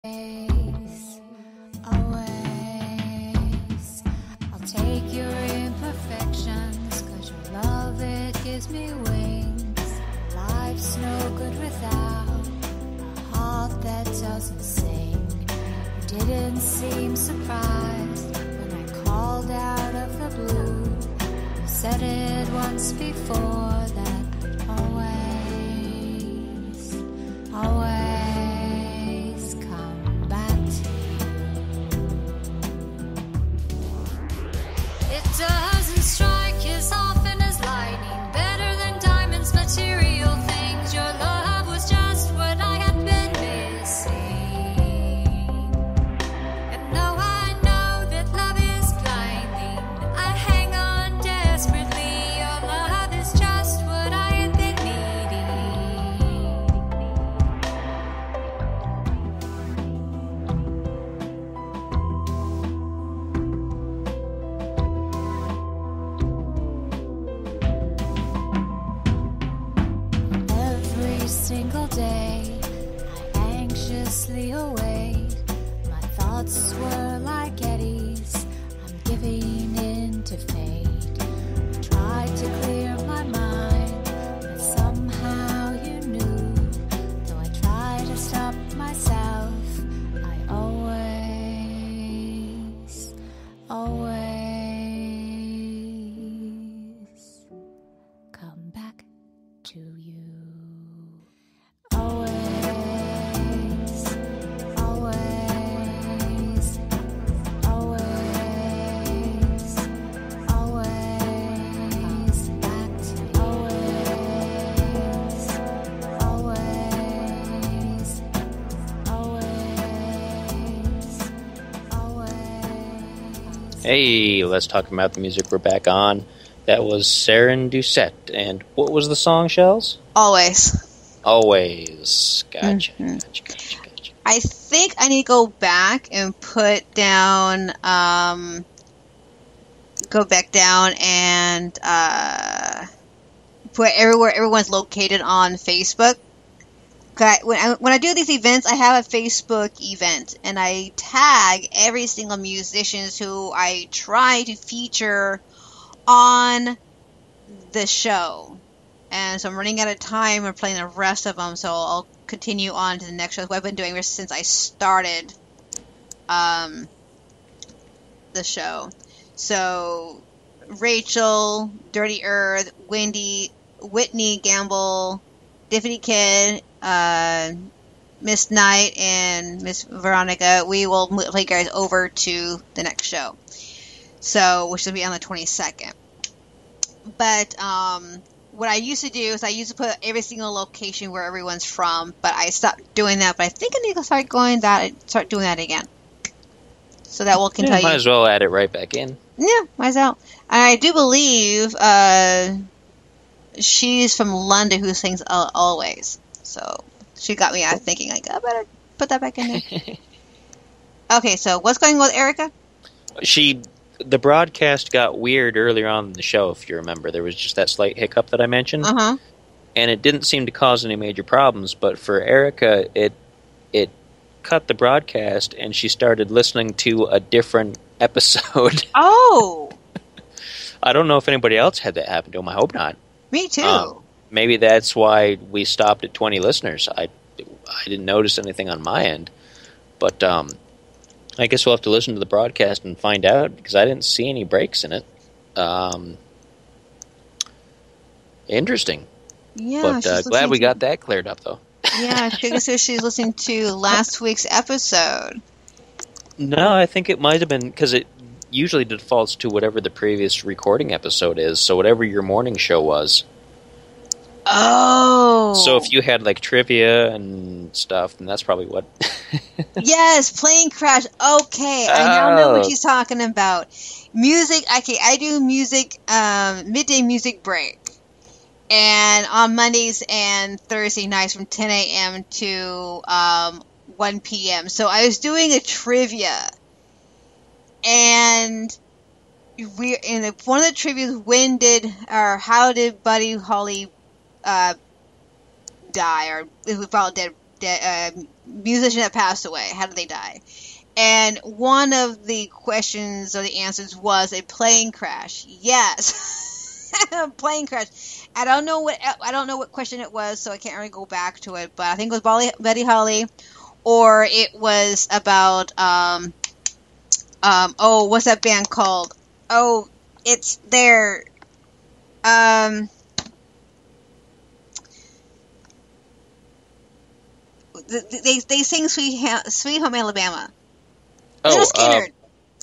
Always, always, I'll take your imperfections, 'cause your love, it gives me wings. Life's no good without a heart that doesn't sing. You didn't seem surprised when I called out of the blue. You said it once before, that always, always doesn't strike as often as lightning, better than diamonds, material things. Your love was just what I had been missing. And though I know that love is blinding, I hang on desperately. Your love is just what I had been single day, I anxiously await. My thoughts swirl like eddies, I'm giving in to fate. I tried to clear my mind, but somehow you knew. Though I tried to stop myself, I always, always come back to you. Hey, let's talk about the music we're back on. That was Saren Doucette. And what was the song, Shells? Always. Always. Gotcha. Mm-hmm. Gotcha. I think I need to go back and put down, and put everywhere everyone's located on Facebook. When I do these events, I have a Facebook event, and I tag every single musician who I try to feature on the show. And so I'm running out of time. We're playing the rest of them, so I'll continue on to the next show. What I've been doing since I started the show. So Rachel, Dirty Earth, Wendy, Whitney Gamble, Diffity Kid, Miss Knight, and Miss Veronica, we will play you guys over to the next show. So, which will be on the 22nd. But, what I used to do is I used to put every single location where everyone's from, but I stopped doing that. But I think I need to start doing that again. So that will continue. Might as well add it right back in. Yeah, might as well. I do believe, she's from London who sings Always. So she got me out thinking, like, I better put that back in there. Okay, so what's going on with Erica? The broadcast got weird earlier on in the show, if you remember. There was just that slight hiccup that I mentioned. Uh-huh. And it didn't seem to cause any major problems, but for Erica, it cut the broadcast, and she started listening to a different episode. Oh! I don't know if anybody else had that happen to them. I hope not. Me too. Maybe that's why we stopped at 20 listeners. I didn't notice anything on my end. But I guess we'll have to listen to the broadcast and find out, because I didn't see any breaks in it. Interesting. Yeah, but glad we got that cleared up, though. Yeah, she says she's listening to last week's episode. No, I think it might have been, because it usually defaults to whatever the previous recording episode is, so whatever your morning show was. Oh! So if you had, like, trivia and stuff, then that's probably what... Yes, Plane Crash. Okay, I now know what she's talking about. Music, okay, I do music, midday music break. And on Mondays and Thursday nights from 10 a.m. to 1 p.m. So I was doing a trivia. And one of the trivia was how did Buddy Holly die, or who fell dead musician that passed away. How did they die? And one of the questions or the answers was a plane crash. Yes, a plane crash. I don't know what question it was, so I can't really go back to it. But I think it was Buddy Holly, or it was about what's that band called? Oh, it's there. They sing Sweet Home Alabama. Leonard Skinner.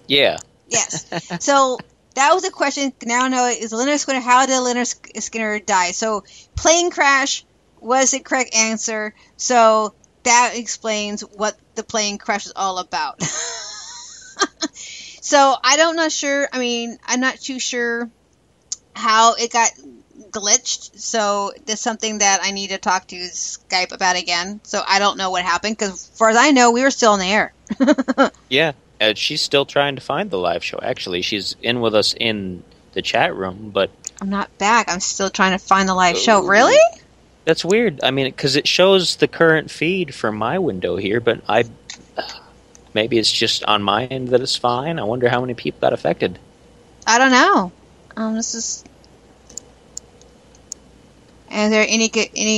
Yeah. Yes. So that was the question. Now I know is Leonard Skinner. How did Leonard Skinner die? So plane crash was the correct answer. So that explains what the plane crash is all about. So I'm not too sure how it got glitched. So that's something that I need to talk to Skype about again. So I don't know what happened because, as far as I know, we were still in the air. Yeah, she's still trying to find the live show. Actually, she's in with us in the chat room, but I'm not back. I'm still trying to find the live show. Really? That's weird. I mean, because it shows the current feed from my window here, but maybe it's just on my end that it's fine. I wonder how many people got affected. I don't know. This is. Is there any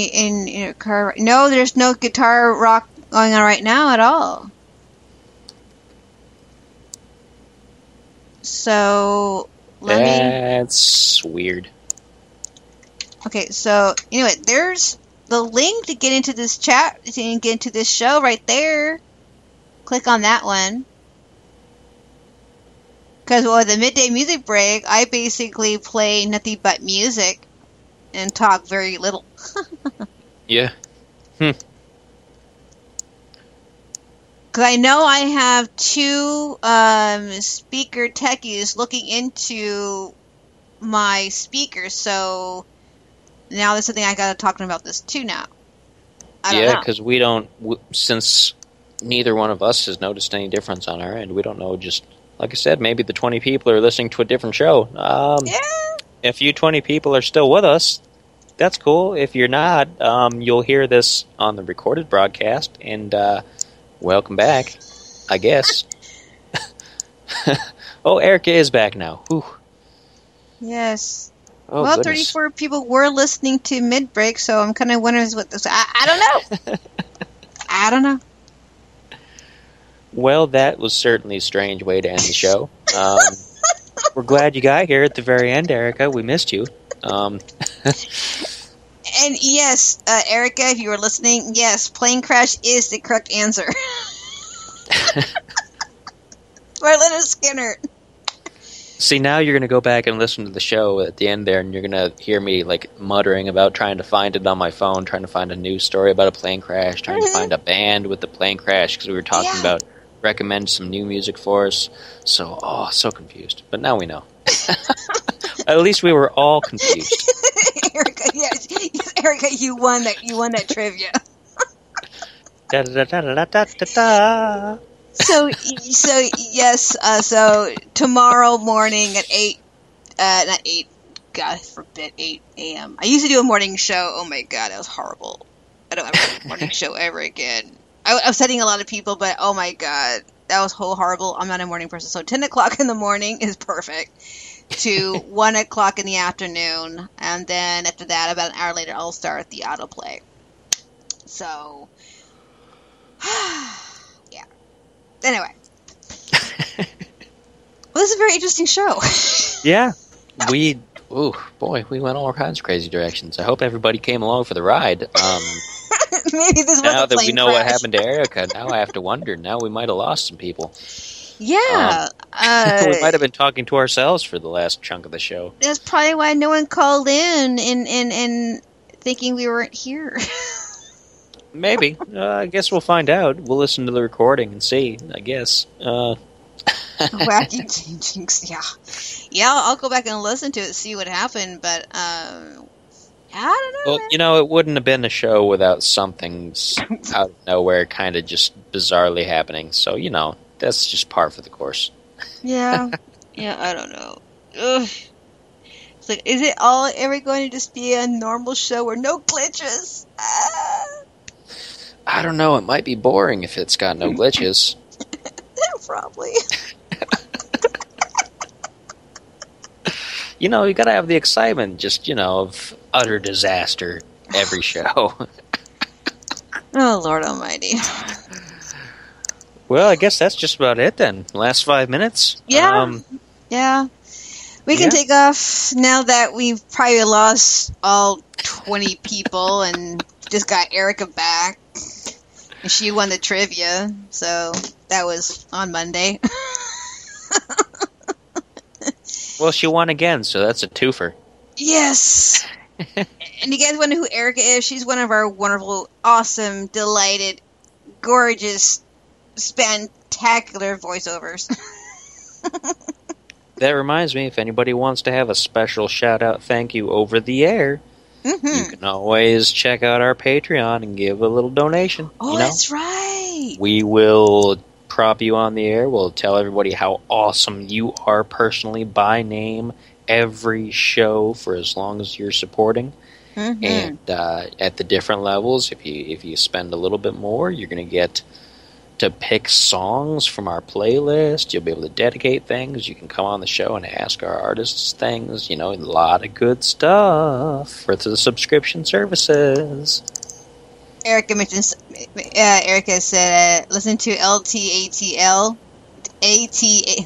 in car? No, there's no guitar rock going on right now at all. So That's weird. Okay, so anyway, there's the link to get into this chat, to get into this show right there. Click on that one. Because with the midday music break, I basically play nothing but music and talk very little. Yeah. Because I know I have two speaker techies looking into my speakers, so now there's something I got to talk about this too now. I don't know. Because we don't, since neither one of us has noticed any difference on our end, we don't know, just like I said, maybe the 20 people are listening to a different show. Yeah. If you 20 people are still with us, that's cool. If you're not, you'll hear this on the recorded broadcast, and welcome back, I guess. Oh, Erica is back now. Whew. Yes. Oh, well, goodness. 34 people were listening to mid-break, so I'm kind of wondering what this... I don't know. I don't know. Well, that was certainly a strange way to end the show. We're glad you got here at the very end, Erica. We missed you. And yes, Erica, if you were listening, yes, plane crash is the correct answer. For Leonard Skinner. See, now you're going to go back and listen to the show at the end there, and you're going to hear me like muttering about trying to find it on my phone, trying to find a news story about a plane crash, trying to find a band with the plane crash, because we were talking about recommend some new music for us. So, so confused. But now we know. At least we were all confused. Erica, yes, Erica, you won that trivia. Da da da da da da da. So yes. So tomorrow morning at 8, not 8. God forbid 8 a.m. I used to do a morning show. Oh my God, that was horrible. I don't ever do a morning show ever again. I was setting a lot of people, but oh my God, that was horrible. I'm not a morning person, so 10 o'clock in the morning is perfect. To 1 o'clock in the afternoon, and then after that, about an hour later, I'll start the autoplay. So, yeah. Anyway. Well, this is a very interesting show. Yeah. We went all kinds of crazy directions. I hope everybody came along for the ride. Maybe this was now a that plane we know crash. what happened to Erica, now I have to wonder. Now we might have lost some people. Yeah. We might have been talking to ourselves for the last chunk of the show. That's probably why no one called in and thinking we weren't here. Maybe. I guess we'll find out. We'll listen to the recording and see, I guess. Wacky changings, yeah. Yeah, I'll go back and listen to it, see what happened, but I don't know. Well, man. it wouldn't have been a show without something out of nowhere kind of just bizarrely happening. So, that's just par for the course. Yeah. Yeah, I don't know. Ugh. It's like, is it all ever going to just be a normal show or no glitches? I don't know. It might be boring if it's got no glitches. Probably. You know, you gotta have the excitement, just, of utter disaster every show. Oh, Lord Almighty. Well, I guess that's just about it then. Last 5 minutes. Yeah. Yeah. We can take off now that we've probably lost all 20 people and just got Erica back. And she won the trivia, so that was on Monday. Well, she won again, so that's a twofer. Yes! And you guys wonder who Erica is? She's one of our wonderful, awesome, delighted, gorgeous, spectacular voiceovers. That reminds me, if anybody wants to have a special shout-out thank you over the air, you can always check out our Patreon and give a little donation. Oh, that's right! We will prop you on the air. We'll tell everybody how awesome you are personally by name every show for as long as you're supporting. And at the different levels, if you spend a little bit more, you're going to get to pick songs from our playlist. You'll be able to dedicate things. You can come on the show and ask our artists things. A lot of good stuff for the subscription services. Erica mentions. Erica said, "Listen to LTATL,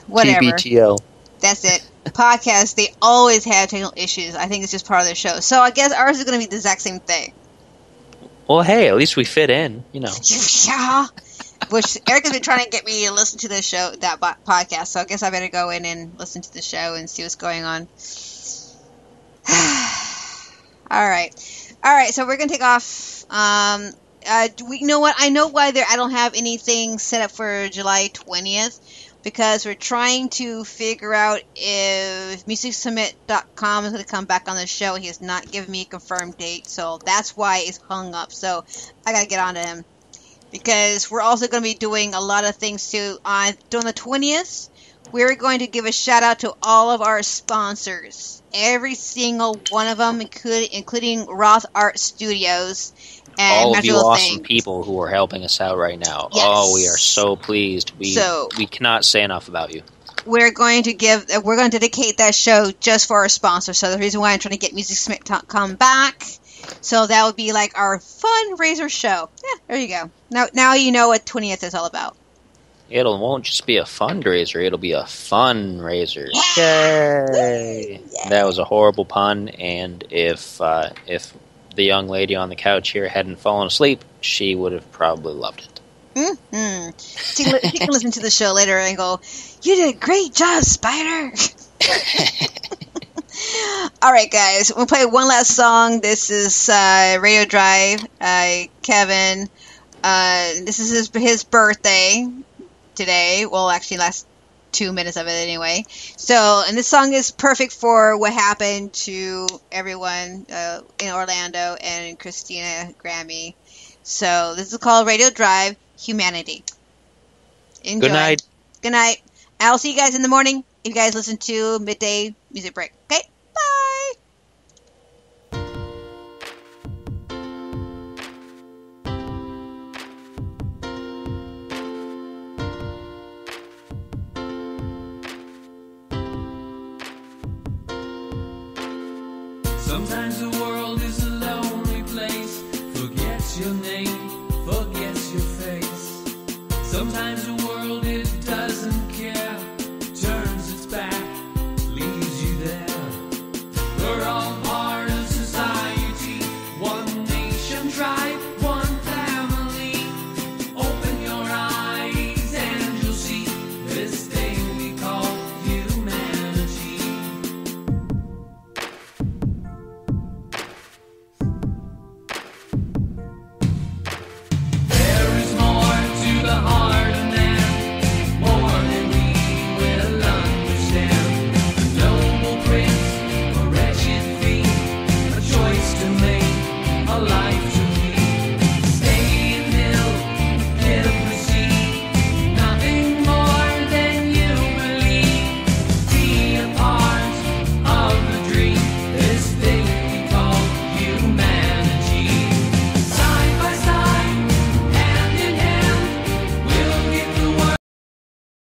whatever. TBTL. That's it. Podcast. They always have technical issues. I think it's just part of the show. So I guess ours is going to be the exact same thing." Well, hey, at least we fit in. Yeah. Which Erica's been trying to get me to listen to the show, that podcast. So I guess I better go in and listen to the show and see what's going on. All right. So we're gonna take off. You know what? I know why I don't have anything set up for July 20th, because we're trying to figure out if MusicSummit.com is going to come back on the show. He has not given me a confirmed date, so that's why it's hung up. So I got to get on to him, because we're also going to be doing a lot of things too. During the 20th, we're going to give a shout out to all of our sponsors. Every single one of them, including Roth Art Studios. And all of you awesome things. people who are helping us out right now. Yes. Oh, we are so pleased. We cannot say enough about you. We're going to dedicate that show just for our sponsor. So the reason why I'm trying to get MusicSummit.com back, so that would be like our fundraiser show. Yeah, there you go. Now you know what 20th is all about. It won't just be a fundraiser, it'll be a fundraiser. Yay! Yeah. That was a horrible pun, and if the young lady on the couch here hadn't fallen asleep, she would have probably loved it. She can listen to the show later and go, "You did a great job, Spider." All right, guys, we'll play one last song. This is Radio Drive. Kevin, this is his birthday today. Well, actually, last 2 minutes of it anyway. So, and this song is perfect for what happened to everyone in Orlando and christinagrimmie. So, this is called Radio Drive, Humanity. Enjoy. Good night. Good night. I'll see you guys in the morning if you guys listen to Midday Music Break. Okay? Bye! Sometimes the world